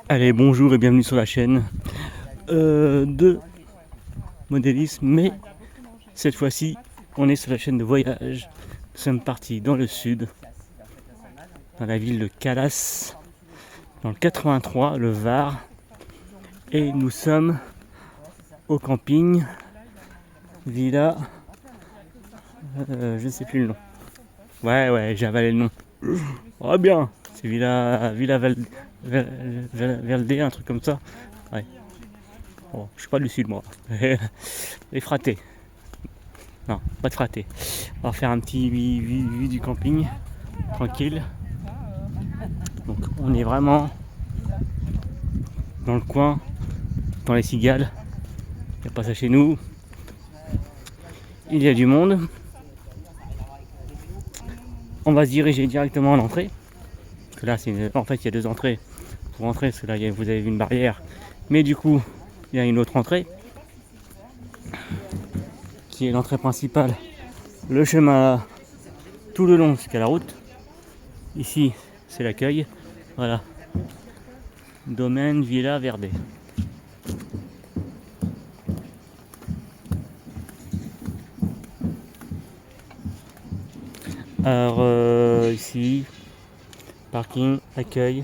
Allez, bonjour et bienvenue sur la chaîne de modélisme, mais cette fois-ci on est sur la chaîne de voyage. Nous sommes partis dans le sud, dans la ville de Calas, dans le 83, le Var, et nous sommes au camping Villa, je ne sais plus le nom. Ouais, j'ai avalé le nom. Oh bien, c'est Villa Valdé, un truc comme ça. Ouais. Oh, je suis pas du sud moi. Les fratés. Non, pas de fratés. On va faire un petit vue du camping, tranquille. Donc on est vraiment dans le coin, dans les cigales. Il n'y a pas ça chez nous. Il y a du monde. On va se diriger directement à l'entrée. Parce que là, en fait, il y a deux entrées pour entrer. Parce que là, vous avez vu une barrière. Mais du coup, il y a une autre entrée qui est l'entrée principale. Le chemin tout le long jusqu'à la route. Ici, c'est l'accueil. Voilà. Domaine Villa Verde. Alors ici, parking, accueil.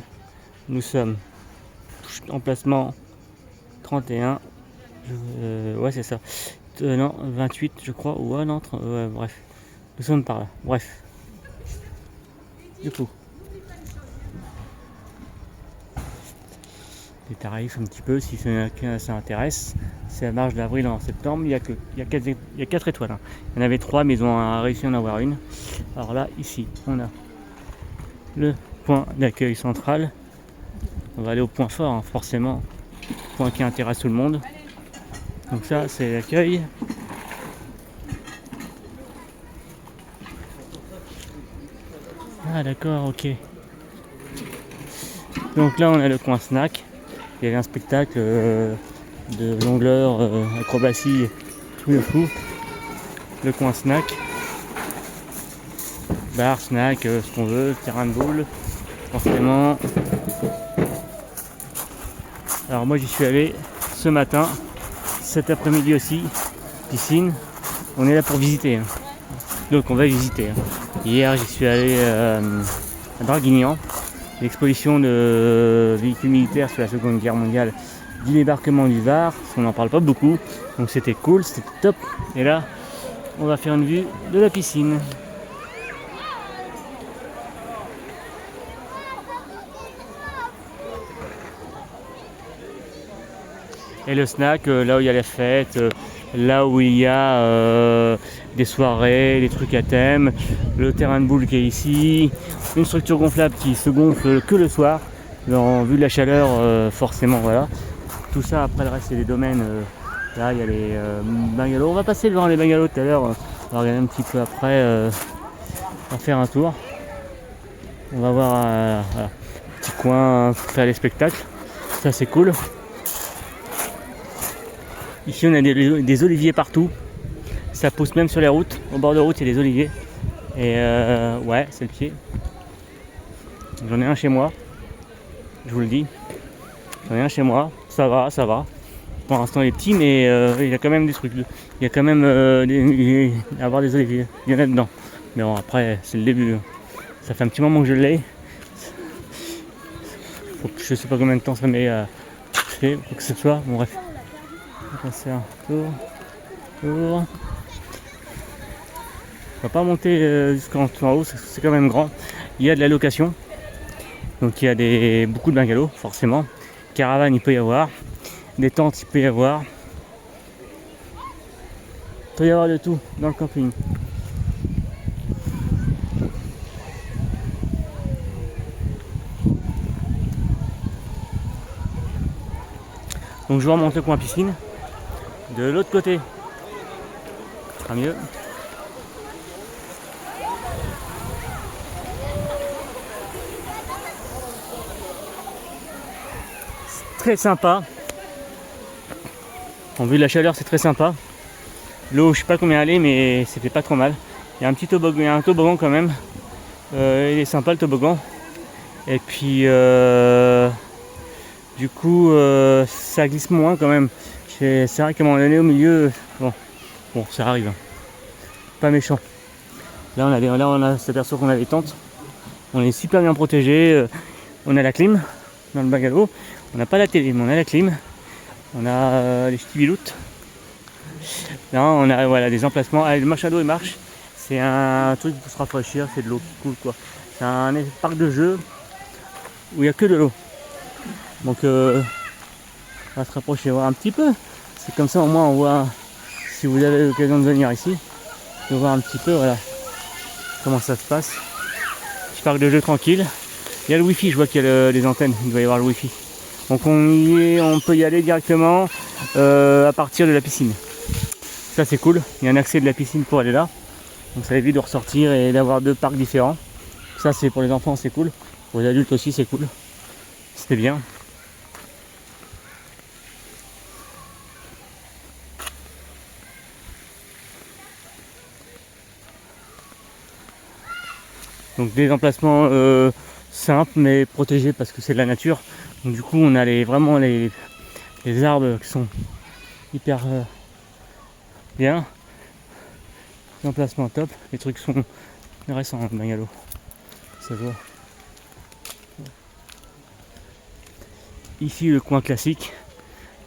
Nous sommes emplacement 31. Ouais, c'est ça. Non, 28 je crois. Ouais, non, bref. Nous sommes par là. Bref. Du coup. Les tarifs un petit peu, si ça intéresse. C'est la marge d'avril en septembre. Il y a 4 étoiles. Hein. Il y en avait 3, mais ils ont réussi à en avoir une. Alors là, ici, on a le point d'accueil central. On va aller au point fort, hein, forcément. Point qui intéresse tout le monde. Donc ça, c'est l'accueil. Ah d'accord, ok. Donc là, on a le coin snack. Il y avait un spectacle de jongleur, acrobatie, tout le fou. Le coin snack. Bar, snack, ce qu'on veut, terrain de boule, forcément. Alors moi j'y suis allé ce matin, cet après-midi aussi, piscine. On est là pour visiter. Hein. Donc on va visiter. Hein. Hier j'y suis allé à Draguignan, l'exposition de véhicules militaires sur la Seconde Guerre mondiale du débarquement du Var. On n'en parle pas beaucoup, donc c'était cool, c'était top. Et là, on va faire une vue de la piscine. Et le snack, là où il y a les fêtes, là où il y a des soirées, des trucs à thème, le terrain de boule qui est ici, une structure gonflable qui se gonfle que le soir, vu de la chaleur, forcément, voilà. Tout ça, après le reste, c'est des domaines. Là, il y a les bungalows. On va passer devant les bungalows tout à l'heure. On va regarder un petit peu après, on va faire un tour. On va voir un petit coin pour faire les spectacles. Ça, c'est cool. Ici on a des oliviers partout, ça pousse même sur les routes, au bord de route il y a des oliviers. Et ouais, c'est le pied. J'en ai un chez moi, je vous le dis. J'en ai un chez moi, ça va. Pour l'instant il est petit mais il y a quand même des trucs. Il y a quand même avoir des oliviers, il y en a dedans. Mais bon après c'est le début. Ça fait un petit moment que je l'ai. Je sais pas combien de temps ça met à pousser, quoi que ce soit, bon bref. On va passer un tour. On va pas monter jusqu'en haut, c'est quand même grand. Il y a de la location. Donc il y a beaucoup de bungalows, forcément. Caravane, il peut y avoir. Des tentes, il peut y avoir. Il peut y avoir de tout dans le camping. Donc je vous remonte le coin piscine. De l'autre côté, ce sera mieux. C'est très sympa. En vue de la chaleur, c'est très sympa. L'eau, je sais pas combien elle est, mais c'était pas trop mal. Il y a un petit toboggan, il y a un toboggan quand même. Il est sympa le toboggan. Et puis du coup ça glisse moins quand même. C'est vrai qu'à un moment donné au milieu, bon ça arrive. Hein. Pas méchant. Là on s'aperçoit qu'on a des tentes. On est super bien protégé. On a la clim dans le bungalow. On n'a pas la télé, mais on a la clim. On a les stibiloutes. Là on a voilà, des emplacements. Ah, le machin d'eau il marche. C'est un truc pour se rafraîchir, c'est de l'eau qui coule quoi. C'est un parc de jeux où il n'y a que de l'eau. Donc on va se rapprocher voir un petit peu. C'est comme ça au moins on voit, si vous avez l'occasion de venir ici, de voir un petit peu voilà comment ça se passe. Petit parc de jeux tranquille. Il y a le wifi, je vois qu'il y a les antennes, il doit y avoir le wifi. Donc on peut y aller directement à partir de la piscine. Ça c'est cool, il y a un accès de la piscine pour aller là. Donc ça évite de ressortir et d'avoir deux parcs différents. Ça c'est pour les enfants, c'est cool. Pour les adultes aussi c'est cool. C'était bien. Donc des emplacements simples mais protégés parce que c'est de la nature. Donc du coup on a vraiment les arbres qui sont hyper bien. L'emplacement top. Les trucs sont récents dans le bungalow. Ça se voit. Ici le coin classique.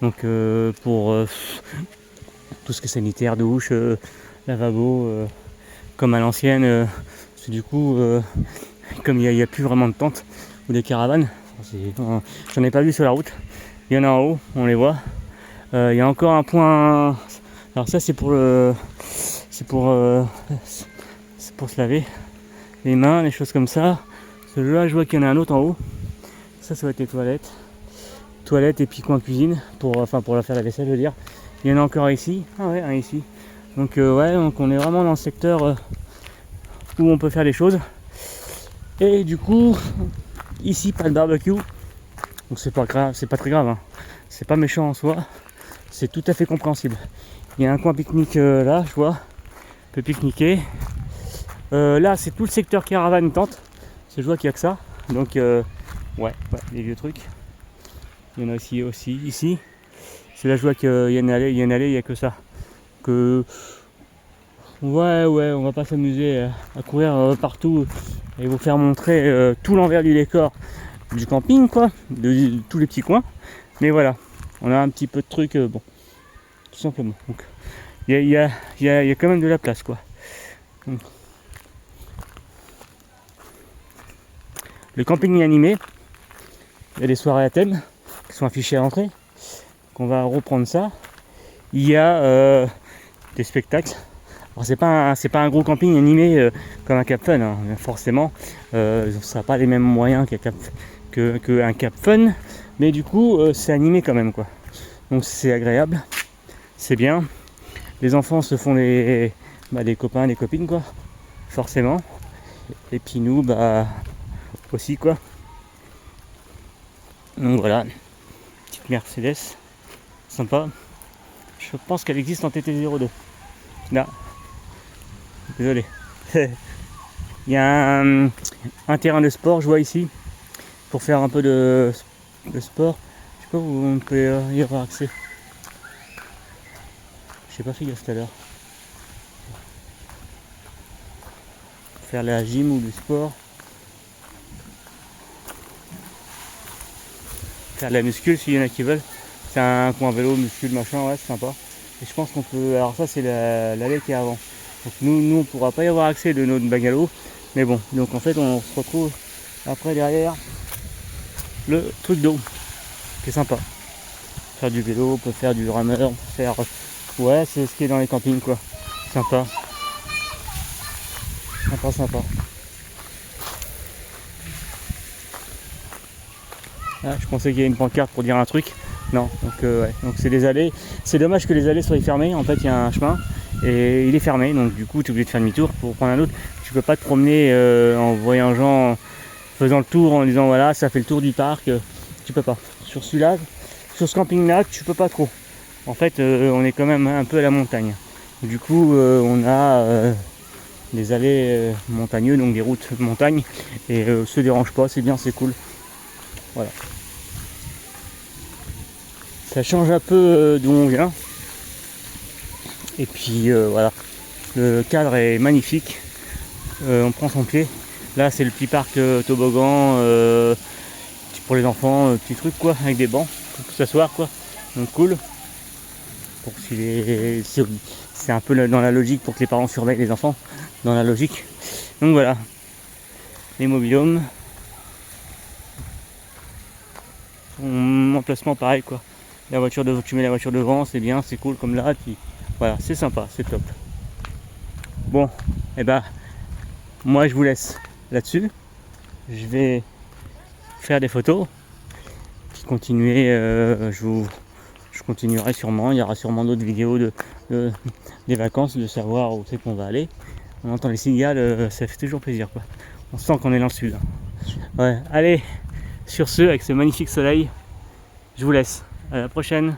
Donc pour tout ce qui est sanitaire, douche, lavabo, comme à l'ancienne. Du coup, comme il n'y a plus vraiment de tentes ou des caravanes, j'en ai pas vu sur la route. Il y en a en haut, on les voit. Il y a encore un point. Alors ça c'est pour se laver les mains, les choses comme ça. Celui-là, je vois qu'il y en a un autre en haut. Ça va être les toilettes. Toilettes et puis coin cuisine pour faire la vaisselle, je veux dire. Il y en a encore ici. Ah ouais, un ici. Donc ouais, donc on est vraiment dans le secteur où on peut faire des choses. Et du coup, ici pas de barbecue. Donc c'est pas grave, c'est pas très grave. Hein. C'est pas méchant en soi. C'est tout à fait compréhensible. Il y a un coin pique-nique là, je vois. On peut pique-niquer. Là, c'est tout le secteur caravane tente. Je vois qu'il y a que ça. Donc ouais, les vieux trucs. Il y en a aussi ici. C'est là je vois qu'il y a une allée, il n'y a que ça. Ouais, on va pas s'amuser à courir partout et vous faire montrer tout l'envers du décor du camping, quoi, de tous les petits coins. Mais voilà, on a un petit peu de trucs, bon, tout simplement. Donc, il y a quand même de la place, quoi. Donc, le camping est animé. Il y a des soirées à thème qui sont affichées à l'entrée. On va reprendre ça. Il y a des spectacles. Alors c'est pas un gros camping animé comme un Cap Fun, hein, forcément. Ça n'a pas les mêmes moyens qu'un Cap Fun, mais du coup c'est animé quand même, quoi. Donc c'est agréable, c'est bien. Les enfants se font des copains, des copines, quoi, forcément. Et puis nous, aussi, quoi. Donc voilà, petite Mercedes, sympa. Je pense qu'elle existe en TT02. Là. Désolé. Il y a un terrain de sport, je vois ici, pour faire un peu de sport. Je sais pas où on peut y avoir accès. Je sais pas fait gaffe tout à l'heure. Faire la gym ou du sport. Faire de la muscule s'il y en a qui veulent. C'est un coin vélo, muscule, machin, ouais, c'est sympa. Et je pense qu'on peut. Alors ça c'est l'allée qui est avant. Donc nous on pourra pas y avoir accès de notre bungalow. Mais bon, donc en fait on se retrouve après derrière le truc d'eau. Qui est sympa. Faire du vélo, on peut faire du rameur, on peut faire. Ouais, c'est ce qui est dans les campings, quoi. Sympa. Sympa. Ah, je pensais qu'il y avait une pancarte pour dire un truc. Non, donc ouais, donc c'est des allées. C'est dommage que les allées soient fermées. En fait, il y a un chemin et il est fermé. Donc du coup, tu es obligé de faire demi-tour pour prendre un autre. Tu peux pas te promener en voyageant, faisant le tour en disant voilà, ça fait le tour du parc. Tu peux pas. Sur celui-là, sur ce camping-là, tu peux pas trop. En fait, on est quand même un peu à la montagne. Du coup, on a des allées montagneux, donc des routes de montagne, et se dérange pas, c'est bien, c'est cool. Voilà. Ça change un peu d'où on vient. Et puis voilà, le cadre est magnifique. On prend son pied. Là, c'est le petit parc toboggan pour les enfants, petit truc quoi, avec des bancs pour s'asseoir quoi. Donc cool. C'est un peu dans la logique pour que les parents surveillent les enfants, dans la logique. Donc voilà, les mobil-homes. Emplacement pareil quoi. Tu mets la voiture devant, c'est bien, c'est cool comme là. Voilà, c'est sympa, c'est top. Bon, et bah moi je vous laisse là-dessus. Je vais faire des photos, puis continuer. Je continuerai sûrement. Il y aura sûrement d'autres vidéos des vacances, de savoir où c'est qu'on va aller. On entend les cigales, ça fait toujours plaisir quoi. On sent qu'on est dans le sud. Ouais, allez, sur ce, avec ce magnifique soleil, je vous laisse. À la prochaine.